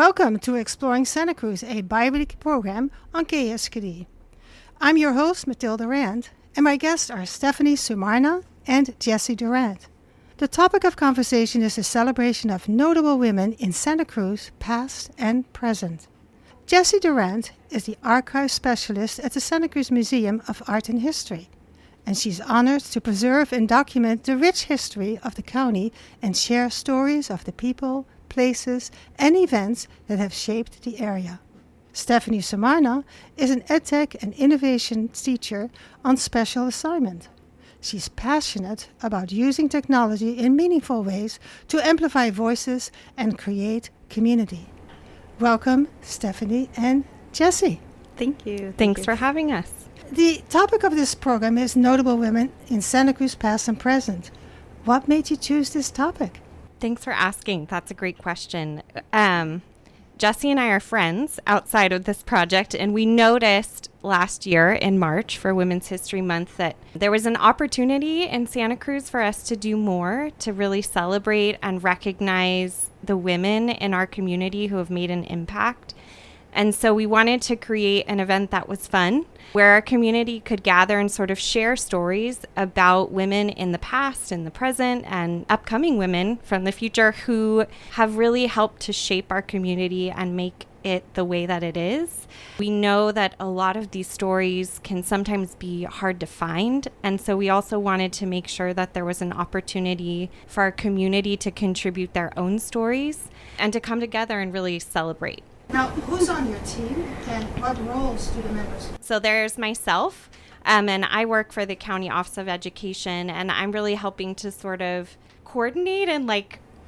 Welcome to Exploring Santa Cruz, a bi-weekly program on KSKD. I'm your host, Mathilde Rand, and my guests are Sumarna and Jessie Durant. The topic of conversation is the celebration of notable women in Santa Cruz, past and present. Jessie Durant is the archive specialist at the Santa Cruz Museum of Art and History, and she's honored to preserve and document the rich history of the county and share stories of the people, places, and events that have shaped the area. Sumarna is an EdTech and innovation teacher on special assignment. She's passionate about using technology in meaningful ways to amplify voices and create community. Welcome, Stephanie and Jessie. Thank you. Thanks for having us. The topic of this program is notable women in Santa Cruz, past and present. What made you choose this topic? Thanks for asking. That's a great question. Jessie and I are friends outside of this project, and we noticed last year in March for Women's History Month that there was an opportunity in Santa Cruz for us to do more to really celebrate and recognize the women in our community who have made an impact. And so we wanted to create an event that was fun, where our community could gather and sort of share stories about women in the past and the present and upcoming women from the future who have really helped to shape our community and make it the way that it is. We know that a lot of these stories can sometimes be hard to find. And so we also wanted to make sure that there was an opportunity for our community to contribute their own stories and to come together and really celebrate. Now, who's on your team and what roles do the members play? So there's myself, and I work for the County Office of Education, and I'm really helping to sort of coordinate and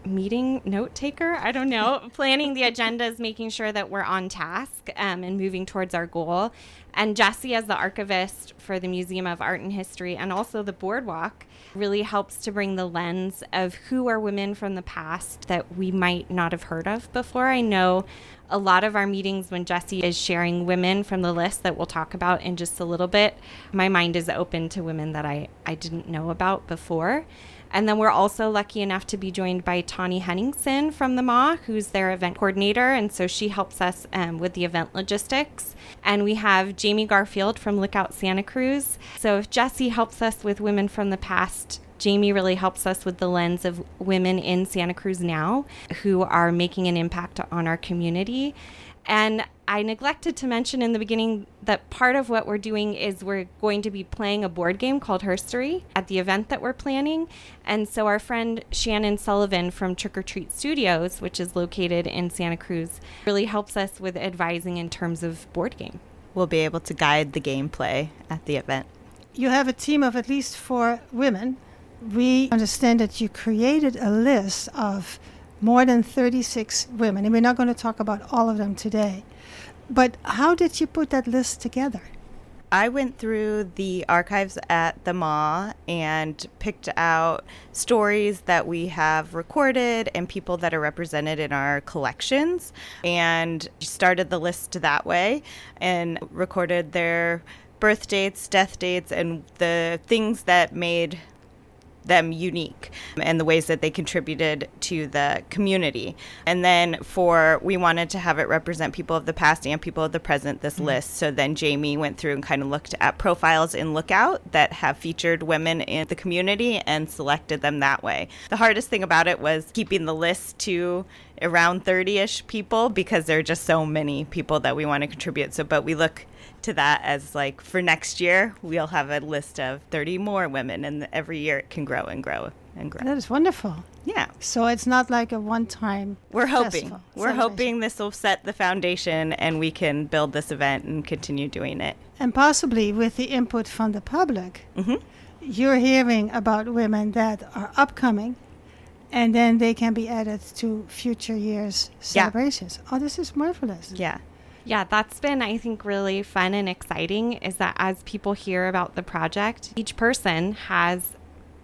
meeting note taker, I don't know, planning the agendas, making sure that we're on task and moving towards our goal. And Jessie, as the archivist for the Museum of Art and History and also the Boardwalk, really helps to bring the lens of who are women from the past that we might not have heard of before. I know a lot of our meetings when Jessie is sharing women from the list that we'll talk about in just a little bit, my mind is open to women that I didn't know about before. And then we're also lucky enough to be joined by Tawny Henningsen from the MA, who's their event coordinator. And so she helps us with the event logistics. And we have Jamie Garfield from Lookout Santa Cruz. So if Jessie helps us with women from the past, Jamie really helps us with the lens of women in Santa Cruz now who are making an impact on our community. And I neglected to mention in the beginning that part of what we're doing is we're going to be playing a board game called Herstory at the event that we're planning. And so our friend Shannon Sullivan from Trick or Treat Studios, which is located in Santa Cruz, really helps us with advising in terms of board game. We'll be able to guide the gameplay at the event. You have a team of at least 4 women. We understand that you created a list of more than 36 women, and we're not going to talk about all of them today. But how did you put that list together? I went through the archives at the MA and picked out stories that we have recorded and people that are represented in our collections and started the list that way and recorded their birth dates, death dates, and the things that made them unique and the ways that they contributed to the community. And then we wanted to have it represent people of the past and people of the present, this list. So then Jamie went through and kind of looked at profiles in Lookout that have featured women in the community and selected them that way. The hardest thing about it was keeping the list to around 30-ish people because there are just so many people that we want to contribute. But we look to that as for next year, we'll have a list of 30 more women, and every year it can grow and grow and grow. That is wonderful. Yeah. So it's not like a one-time We're festival, hoping this will set the foundation and we can build this event and continue doing it. And possibly with the input from the public, you're hearing about women that are upcoming, and then they can be added to future years' celebrations. Yeah. Oh, this is marvelous. Yeah. Yeah, that's been, I think, really fun and exciting is that as people hear about the project, each person has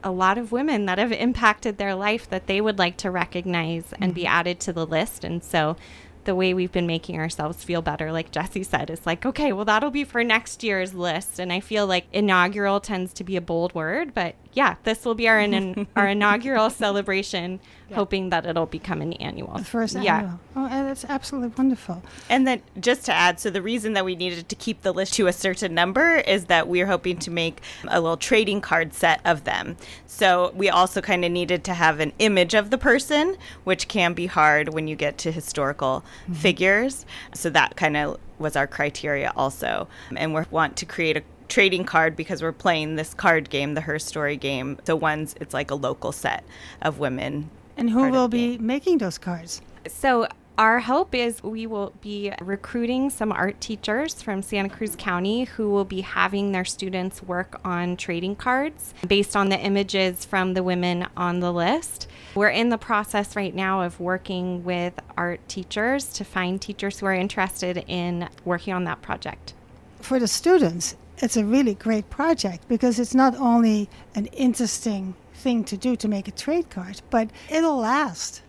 a lot of women that have impacted their life that they would like to recognize and be added to the list. And so the way we've been making ourselves feel better, like Jessie said, is like, okay, well, that'll be for next year's list. And I feel like inaugural tends to be a bold word, but yeah, this will be our inaugural celebration, hoping that it'll become an annual. The first annual. Oh, and that's absolutely wonderful. And then just to add, so the reason that we needed to keep the list to a certain number is that we're hoping to make a little trading card set of them. So we also kind of needed to have an image of the person, which can be hard when you get to historical figures. So that kind of was our criteria also. And we want to create a trading card because we're playing this card game, the Her Story game. So it's like a local set of women. And who will be making those cards? So our hope is we will be recruiting some art teachers from Santa Cruz County who will be having their students work on trading cards based on the images from the women on the list. We're in the process right now of working with art teachers to find teachers who are interested in working on that project. For the students, it's a really great project because it's not only an interesting thing to do to make a trade card, but it'll last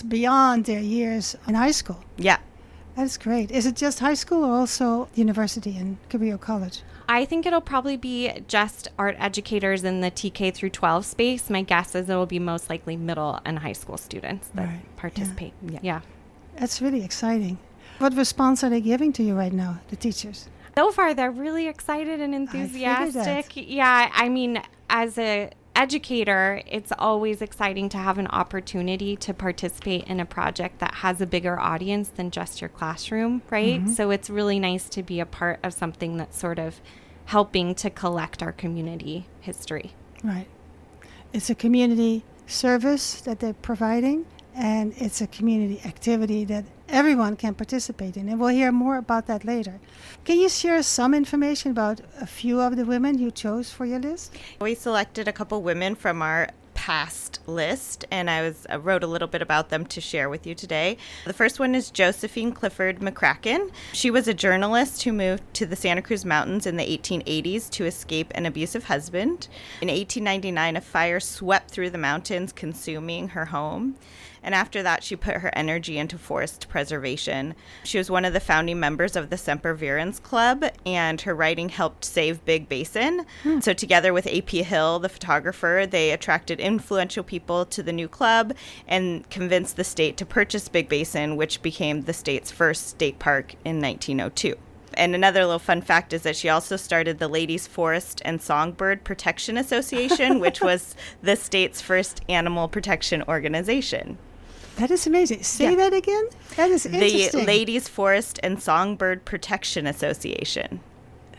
beyond their years in high school. Yeah. That's great. Is it just high school or also university and Cabrillo College? I think it'll probably be just art educators in the TK through 12 space. My guess is it'll be most likely middle and high school students that participate. Yeah. That's really exciting. What response are they giving to you right now, the teachers? So far, they're really excited and enthusiastic. Yeah, I mean, as a educator, it's always exciting to have an opportunity to participate in a project that has a bigger audience than just your classroom, right? Mm-hmm. So it's really nice to be a part of something that's sort of helping to collect our community history. Right. It's a community service that they're providing, and it's a community activity that everyone can participate in. And we'll hear more about that later. Can you share some information about a few of the women you chose for your list? We selected a couple women from our past list, and I wrote a little bit about them to share with you today. The first one is Josephine Clifford McCracken. She was a journalist who moved to the Santa Cruz Mountains in the 1880s to escape an abusive husband. In 1899, a fire swept through the mountains, consuming her home. And after that, she put her energy into forest preservation. She was one of the founding members of the Semper Virens Club, and her writing helped save Big Basin. So together with A.P. Hill, the photographer, they attracted influential people to the new club and convinced the state to purchase Big Basin, which became the state's first state park in 1902. And another little fun fact is that she also started the Ladies Forest and Songbird Protection Association, which was the state's first animal protection organization. That is amazing. Say that again? That is interesting. The Ladies Forest and Songbird Protection Association.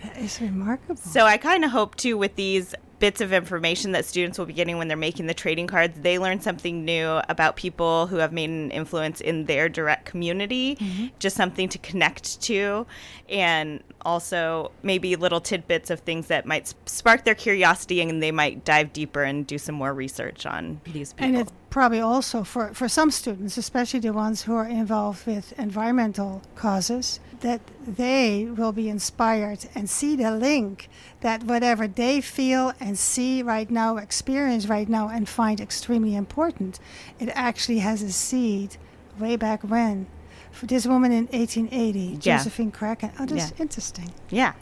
That is remarkable. So I kind of hope, too, with these bits of information that students will be getting when they're making the trading cards, they learn something new about people who have made an influence in their direct community, just something to connect to, and also maybe little tidbits of things that might spark their curiosity, and they might dive deeper and do some more research on these people. And it's probably also for some students, especially the ones who are involved with environmental causes, that they will be inspired and see the link that whatever they feel and see right now, experience right now, and find extremely important, it actually has a seed way back when. For this woman in 1880, Josephine Kraken. Oh, that's interesting. Yeah.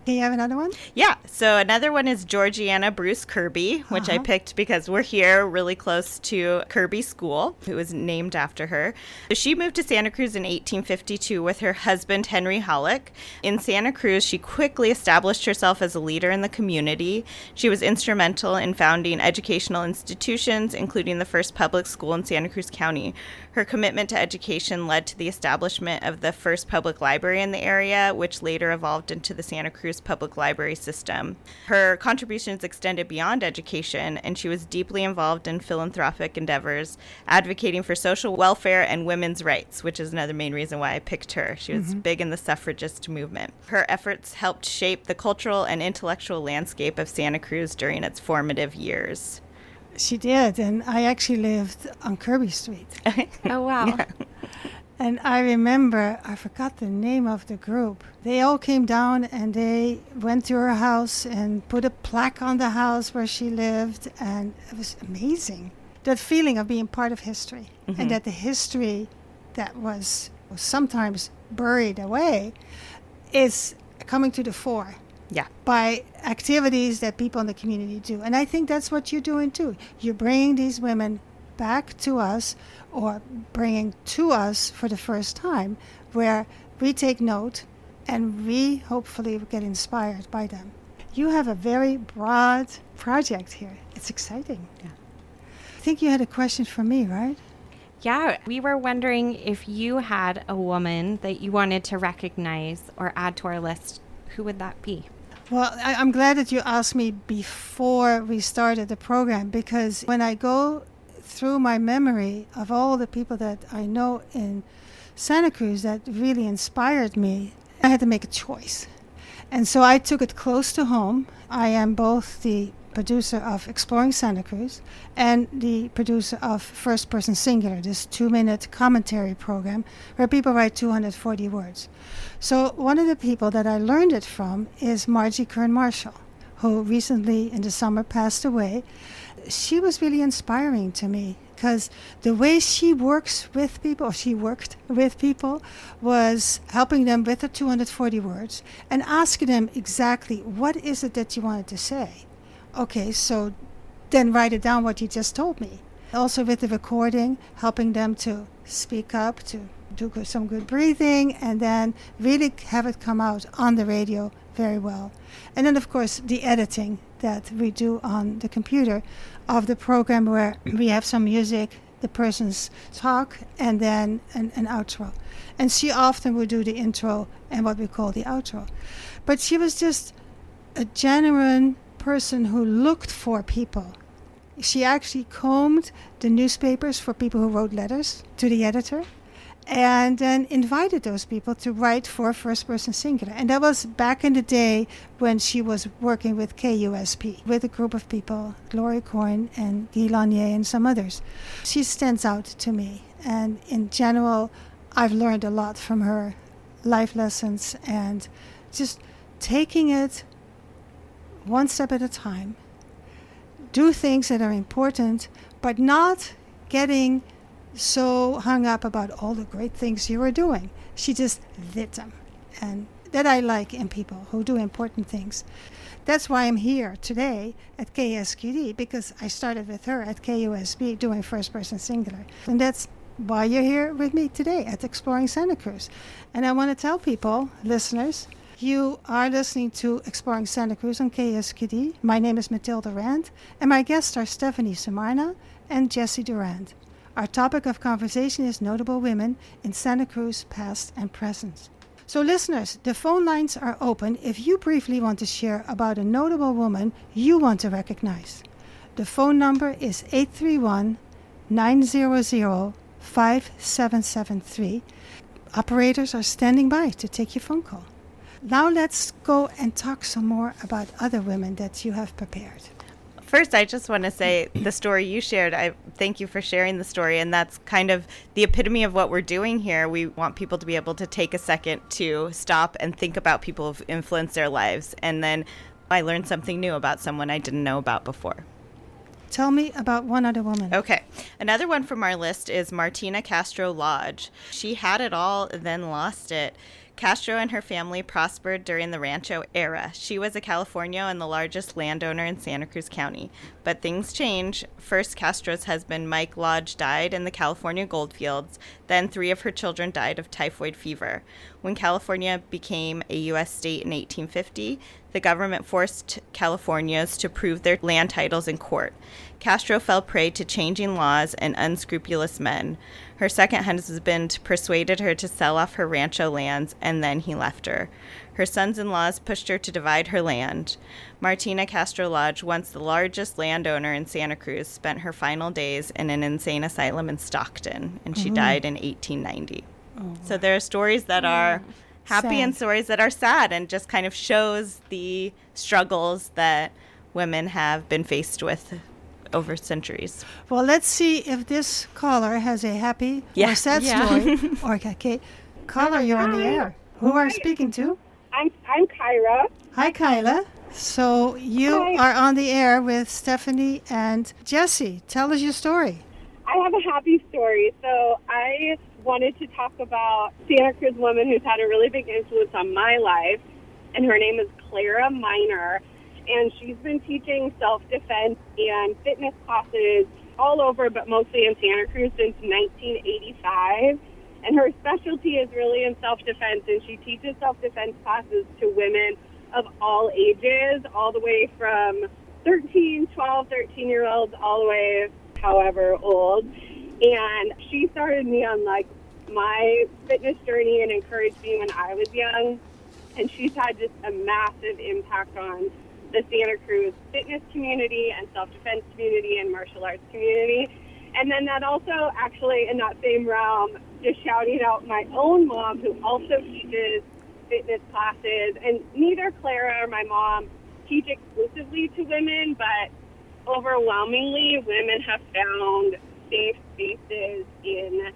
Can you have another one? Yeah. So another one is Georgiana Bruce Kirby, which I picked because we're here really close to Kirby School, who was named after her. So she moved to Santa Cruz in 1852 with her husband, Henry Hollick. In Santa Cruz, she quickly established herself as a leader in the community. She was instrumental in founding educational institutions, including the first public school in Santa Cruz County. Her commitment to education led to the establishment of the first public library in the area, which later evolved into the Santa Cruz public library system. Her contributions extended beyond education, and she was deeply involved in philanthropic endeavors, advocating for social welfare and women's rights, which is another main reason why I picked her. She was big in the suffragist movement. Her efforts helped shape the cultural and intellectual landscape of Santa Cruz during its formative years. She did, and I actually lived on Kirby Street. Oh, wow. Yeah. And I remember, I forgot the name of the group. They all came down and they went to her house and put a plaque on the house where she lived, and it was amazing. That feeling of being part of history, and that the history that was sometimes buried away is coming to the fore. Yeah. By activities that people in the community do. And I think that's what you're doing too. You're bringing these women back to us, or bringing to us for the first time, where we take note and we hopefully get inspired by them. You have a very broad project here. It's exciting. Yeah. I think you had a question for me, right? Yeah, we were wondering if you had a woman that you wanted to recognize or add to our list, who would that be? Well, I'm glad that you asked me before we started the program, because when I go through my memory of all the people that I know in Santa Cruz that really inspired me, I had to make a choice. And so I took it close to home. I am both the producer of Exploring Santa Cruz and the producer of First Person Singular, this 2-minute commentary program where people write 240 words. So one of the people that I learned it from is Margie Kern Marshall, who recently in the summer passed away. She was really inspiring to me because the way she works with people, or she worked with people, was helping them with the 240 words and asking them exactly, what is it that you wanted to say? Okay, so then write it down what you just told me. Also with the recording, helping them to speak up, to do some good breathing, and then really have it come out on the radio very well. And then, of course, the editing that we do on the computer of the program, where we have some music, the person's talk, and then an outro. And she often would do the intro and what we call the outro. But she was just a genuine person who looked for people. She actually combed the newspapers for people who wrote letters to the editor, and then invited those people to write for First Person Singular. And that was back in the day when she was working with KUSP, with a group of people, Gloria Coyne and Guy Lanier and some others. She stands out to me, and in general, I've learned a lot from her life lessons, and just taking it one step at a time, do things that are important, but not getting so hung up about all the great things you were doing. She just did them. And that I like in people who do important things. That's why I'm here today at KSQD, because I started with her at KUSB doing First Person Singular. And that's why you're here with me today at Exploring Santa Cruz. And I want to tell people, listeners, you are listening to Exploring Santa Cruz on KSQD. My name is Mathilde Rand, and my guests are Stephanie Sumarna and Jessie Durant. Our topic of conversation is notable women in Santa Cruz, past and present. So listeners, the phone lines are open if you briefly want to share about a notable woman you want to recognize. The phone number is 831-900-5773. Operators are standing by to take your phone call. Now let's go and talk some more about other women that you have prepared. First, I just want to say the story you shared, I thank you for sharing the story. And that's kind of the epitome of what we're doing here. We want people to be able to take a second to stop and think about people who've influenced their lives. And then I learned something new about someone I didn't know about before. Tell me about one other woman. Okay. Another one from our list is Martina Castro Lodge. She had it all, then lost it. Castro and her family prospered during the Rancho era. She was a Californio and the largest landowner in Santa Cruz County. But things change. First, Castro's husband, Mike Lodge, died in the California goldfields. Then 3 of her children died of typhoid fever. When California became a U.S. state in 1850, the government forced Californians to prove their land titles in court. Castro fell prey to changing laws and unscrupulous men. Her second husband persuaded her to sell off her rancho lands, and then he left her. Her sons-in-laws pushed her to divide her land. Martina Castro Lodge, once the largest landowner in Santa Cruz, spent her final days in an insane asylum in Stockton, and she died in 1890. So there are stories that are happy sad. And stories that are sad, and just kind of shows the struggles that women have been faced with over centuries. Well, let's see if this caller has a happy or sad story. Okay, caller, you're on the air. Who are you speaking to? I'm Kyra. Hi, Kyla. So you are on the air with Stephanie and Jessie. Tell us your story. I have a happy story. So I wanted to talk about Santa Cruz woman who's had a really big influence on my life, and her name is Clara Miner, and she's been teaching self-defense and fitness classes all over, but mostly in Santa Cruz since 1985. And her specialty is really in self-defense, and she teaches self-defense classes to women of all ages, all the way from 13-year-olds, all the way however old. And she started me on, like, my fitness journey and encouraged me when I was young. And she's had just a massive impact on the Santa Cruz fitness community and self-defense community and martial arts community. And then that also, actually, in that same realm, just shouting out my own mom, who also teaches fitness classes. And neither Clara or my mom teach exclusively to women, but overwhelmingly, women have found safe spaces in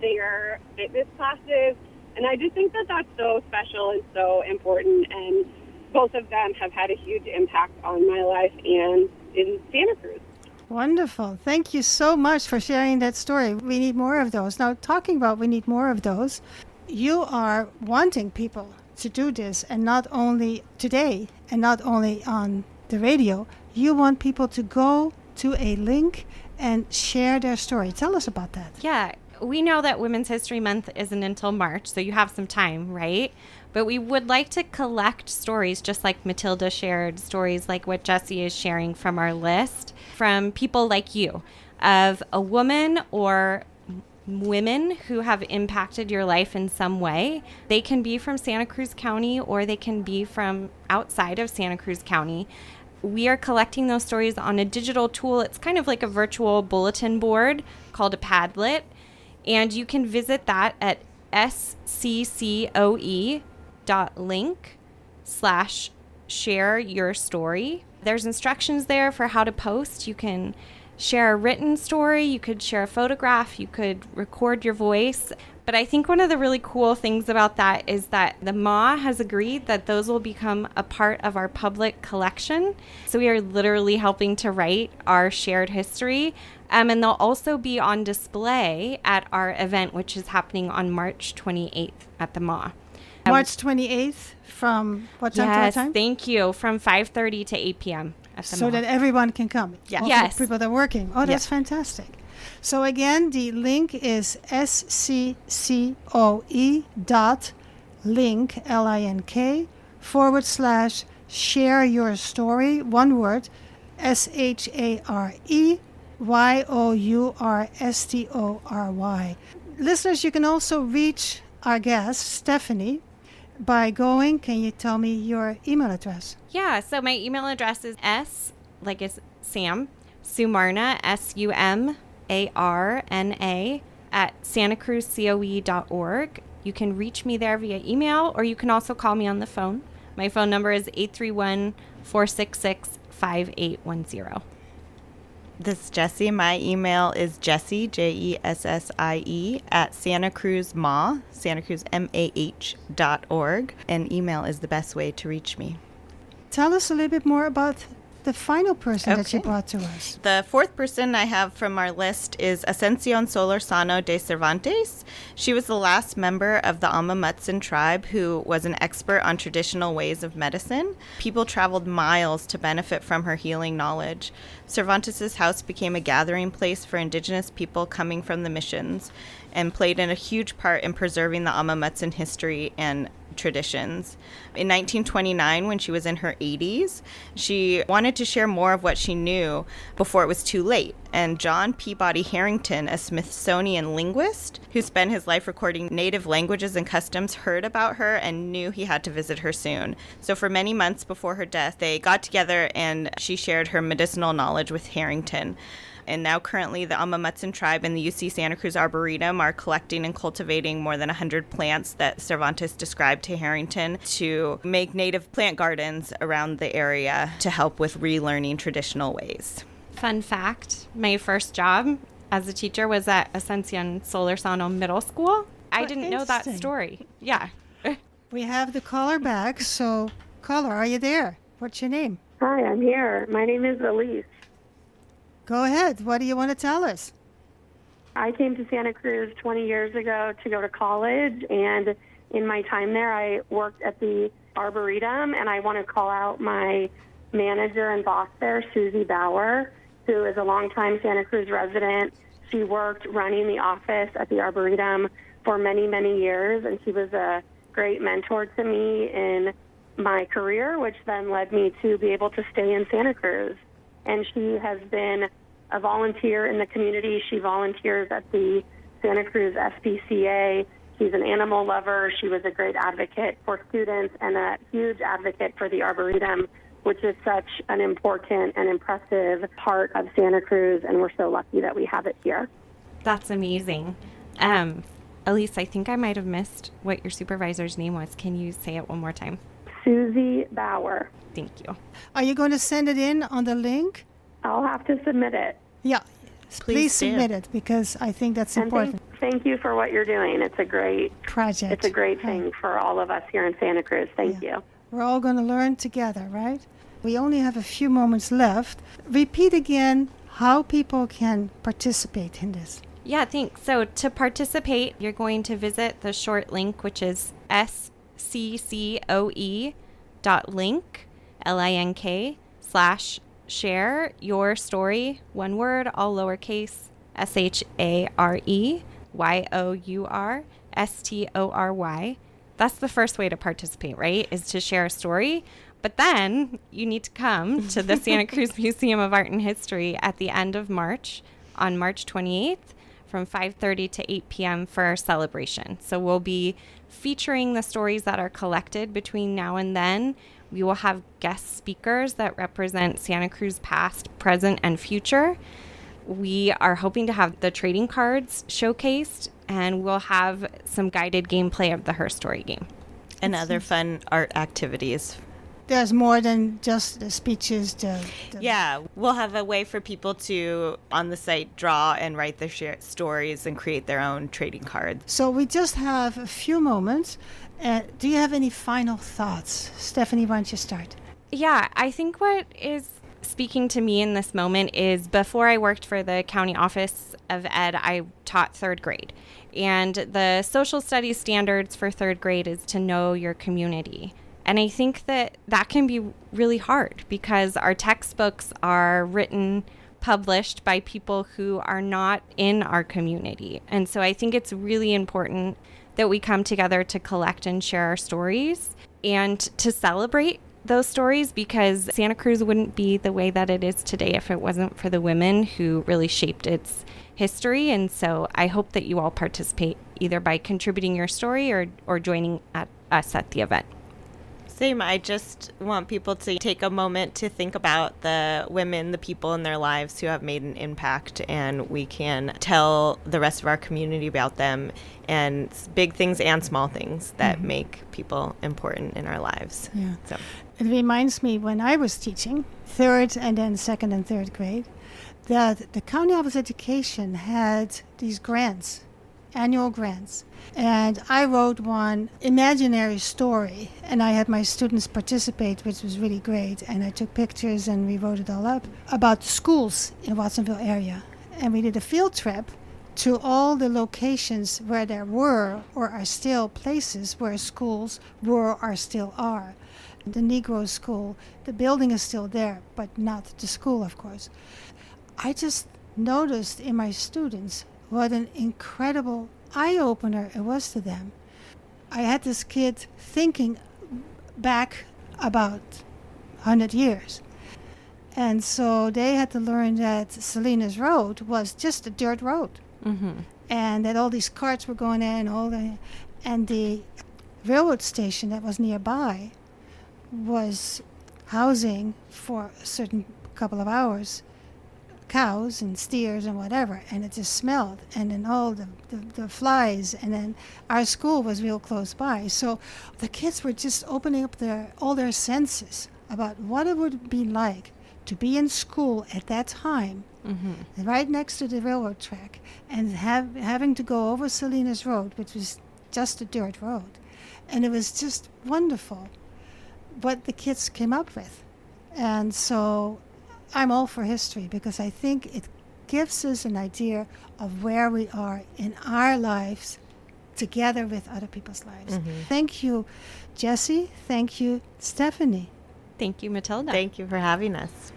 their fitness classes. And I just think that that's so special and so important. And both of them have had a huge impact on my life and in Santa Cruz. Wonderful. Thank you so much for sharing that story. We need more of those. Now, talking about we need more of those, you are wanting people to do this, and not only today and not only on the radio. You want people to go to a link and share their story. Tell us about that. Yeah, we know that Women's History Month isn't until March, so you have some time, right? But we would like to collect stories, just like Mathilde shared, stories like what Jessie is sharing from our list, from people like you, of a woman or women who have impacted your life in some way. They can be from Santa Cruz County, or they can be from outside of Santa Cruz County. We are collecting those stories on a digital tool. It's kind of like a virtual bulletin board called a Padlet. And you can visit that at sccoe.link/share your story. There's instructions there for how to post. You can share a written story, you could share a photograph, you could record your voice. But I think one of the really cool things about that is that the MA has agreed that those will become a part of our public collection. So we are literally helping to write our shared history. And they'll also be on display at our event, which is happening on March 28th at the MA. March 28th from what time to what time? Yes, thank you. From 5:30 to 8 p.m. at the So MA. that everyone can come. Yeah. Also Yes. people that are working. Oh, that's fantastic. So again, the link is sccoe.link, L-I-N-K, /share your story, one word, SHAREYOURSTORY. Listeners, you can also reach our guest, Stephanie, by going, can you tell me your email address? Yeah, so my email address is S, like it's Sam, Sumarna, SUMARNA, at santacruzcoe.org. You can reach me there via email, or you can also call me on the phone. My phone number is 831-466-5810. This is Jessie. My email is Jessie, JESSIE, at santacruzmah.org. And email is the best way to reach me. Tell us a little bit more about the final person that you Okay. brought to us. The fourth person I have from our list is Ascension Solorzano de Cervantes. She was the last member of the Amamutsan tribe who was an expert on traditional ways of medicine. People traveled miles to benefit from her healing knowledge. Cervantes' house became a gathering place for indigenous people coming from the missions and played a huge part in preserving the Amamutsan history and traditions. In 1929, when she was in her 80s, she wanted to share more of what she knew before it was too late. And John Peabody Harrington, a Smithsonian linguist who spent his life recording native languages and customs, heard about her and knew he had to visit her soon. So for many months before her death, they got together and she shared her medicinal knowledge with Harrington. And now currently the Amamutsan tribe and the UC Santa Cruz Arboretum are collecting and cultivating more than 100 plants that Cervantes described to Harrington to make native plant gardens around the area to help with relearning traditional ways. Fun fact, my first job as a teacher was at Ascension Solorzano Middle School. I Oh, didn't know that interesting. story. Yeah. We have the caller back. So, caller, are you there? What's your name? Hi, I'm here. My name is Elise. Go ahead. What do you want to tell us? I came to Santa Cruz 20 years ago to go to college, and in my time there, I worked at the Arboretum, and I want to call out my manager and boss there, Susie Bauer, who is a longtime Santa Cruz resident. She worked running the office at the Arboretum for many, many years, and she was a great mentor to me in my career, which then led me to be able to stay in Santa Cruz. And she has been a volunteer in the community. She volunteers at the Santa Cruz SPCA. She's an animal lover. She was a great advocate for students and a huge advocate for the Arboretum, which is such an important and impressive part of Santa Cruz, and we're so lucky that we have it here. That's amazing. Elise, I think I might have missed what your supervisor's name was. Can you say it one more time? Susie Bauer. Thank you. Are you going to send it in on the link? I'll have to submit it. Yeah. Please do. submit it, because I think that's And important. thank you for what you're doing. It's a great Project. It's a great thing for all of us here in Santa Cruz. Thank you. We're all going to learn together, right? We only have a few moments left. Repeat again how people can participate in this. Yeah, thanks. So to participate, you're going to visit the short link, which is sccoe.link/share your story, one word, all lowercase, ShareYourStory. That's the first way to participate, right? Is to share a story. But then you need to come to the Santa Cruz Museum of Art and History at the end of March, on March 28th, from 5:30 to 8 p.m. for our celebration. So we'll be featuring the stories that are collected between now and then. We will have guest speakers that represent Santa Cruz past, present, and future. We are hoping to have the trading cards showcased, and we'll have some guided gameplay of the Her Story game. And other fun art activities. There's more than just the speeches. Yeah, we'll have a way for people to, on the site, draw and write their stories and create their own trading cards. So we just have a few moments. Do you have any final thoughts? Stephanie, why don't you start? Yeah, I think what is speaking to me in this moment is before I worked for the County Office of Ed, I taught third grade. And the social studies standards for third grade is to know your community. And I think that that can be really hard because our textbooks are written, published by people who are not in our community. And so I think it's really important that we come together to collect and share our stories and to celebrate those stories, because Santa Cruz wouldn't be the way that it is today if it wasn't for the women who really shaped its history. And so I hope that you all participate either by contributing your story or joining us at the event. Same. I just want people to take a moment to think about the women, the people in their lives who have made an impact, and we can tell the rest of our community about them, and big things and small things that make people important in our lives. Yeah. So It reminds me when I was teaching, third and then second and third grade, that the County Office of Education had these grants, annual grants. And I wrote one imaginary story, and I had my students participate, which was really great. And I took pictures and we wrote it all up about schools in Watsonville area. And we did a field trip to all the locations where there were or are still places where schools were or still are. The Negro school, the building is still there, but not the school, of course. I just noticed in my students what an incredible eye-opener it was to them. I had this kid thinking back about 100 years. And so they had to learn that Salinas Road was just a dirt road. Mm-hmm. And that all these carts were going in, and the railroad station that was nearby was housing for a certain couple of hours cows and steers and whatever, and it just smelled, and then all the flies, and then our school was real close by. So the kids were just opening up all their senses about what it would be like to be in school at that time, right next to the railroad track, and having to go over Salinas Road, which was just a dirt road. And it was just wonderful what the kids came up with. And so I'm all for history because I think it gives us an idea of where we are in our lives together with other people's lives. Thank you, Jessie. Thank you, Stephanie. Thank you, Matilda. Thank you for having us.